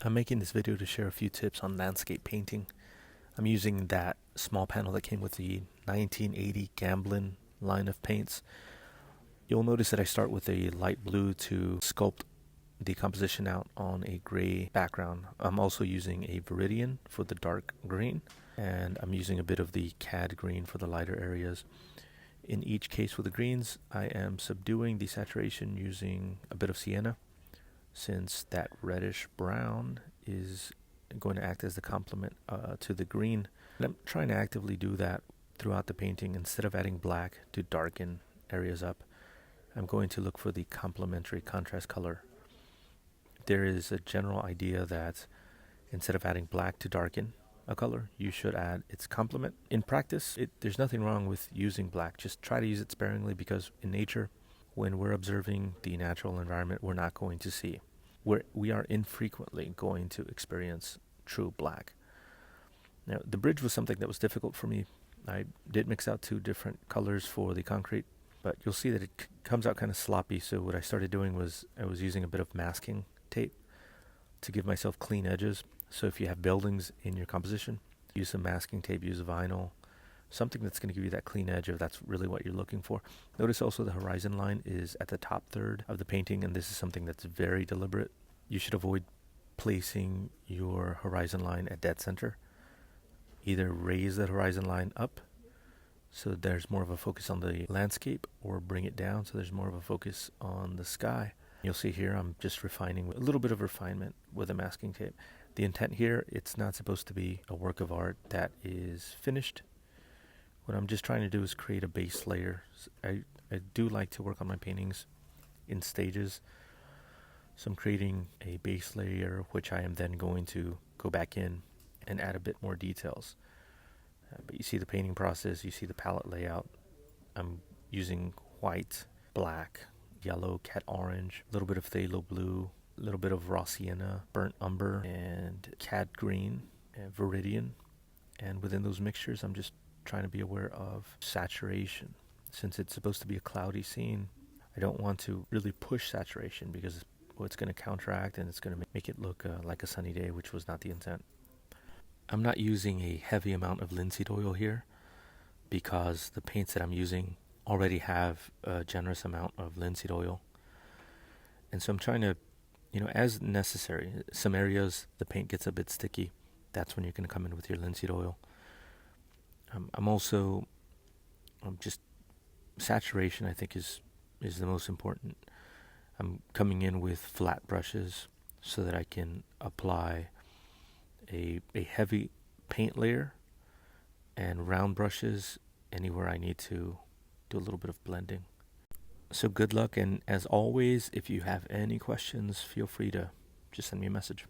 I'm making this video to share a few tips on landscape painting. I'm using that small panel that came with the 1980 Gamblin line of paints. You'll notice that I start with a light blue to sculpt the composition out on a gray background. I'm also using a Viridian for the dark green, and I'm using a bit of the cad green for the lighter areas. In each case with the greens, I am subduing the saturation using a bit of sienna, since that reddish brown is going to act as the complement to the green. And I'm trying to actively do that throughout the painting. Instead of adding black to darken areas up, I'm going to look for the complementary contrast color. There is a general idea that instead of adding black to darken a color, you should add its complement. In practice, there's nothing wrong with using black. Just try to use it sparingly, because in nature, when we're observing the natural environment, we're not going to see. We are infrequently going to experience true black. Now, the bridge was something that was difficult for me. I did mix out two different colors for the concrete, but you'll see that it comes out kind of sloppy. So what I started doing was I was using a bit of masking tape to give myself clean edges. So if you have buildings in your composition, use some masking tape, use vinyl, something that's going to give you that clean edge if that's really what you're looking for. Notice also the horizon line is at the top third of the painting, and this is something that's very deliberate. You should avoid placing your horizon line at dead center. Either raise that horizon line up so there's more of a focus on the landscape, or bring it down so there's more of a focus on the sky. You'll see here I'm just refining, a little bit of refinement with the masking tape. The intent here, it's not supposed to be a work of art that is finished. What I'm just trying to do is create a base layer. I do like to work on my paintings in stages. So I'm creating a base layer, which I am then going to go back in and add a bit more details. But you see the painting process, you see the palette layout. I'm using white, black, yellow, cat orange, a little bit of phthalo blue, a little bit of raw sienna, burnt umber, and cad green, and viridian. And within those mixtures, I'm just trying to be aware of saturation. Since it's supposed to be a cloudy scene, I don't want to really push saturation, because it's going to counteract and it's going to make it look like a sunny day, which was not the intent. I'm not using a heavy amount of linseed oil here, because the paints that I'm using already have a generous amount of linseed oil. And so I'm trying to, as necessary, some areas the paint gets a bit sticky. That's when you're going to come in with your linseed oil. I'm also just saturation, I think, is the most important. I'm coming in with flat brushes so that I can apply a heavy paint layer, and round brushes anywhere I need to do a little bit of blending. So good luck, and as always, if you have any questions, feel free to just send me a message.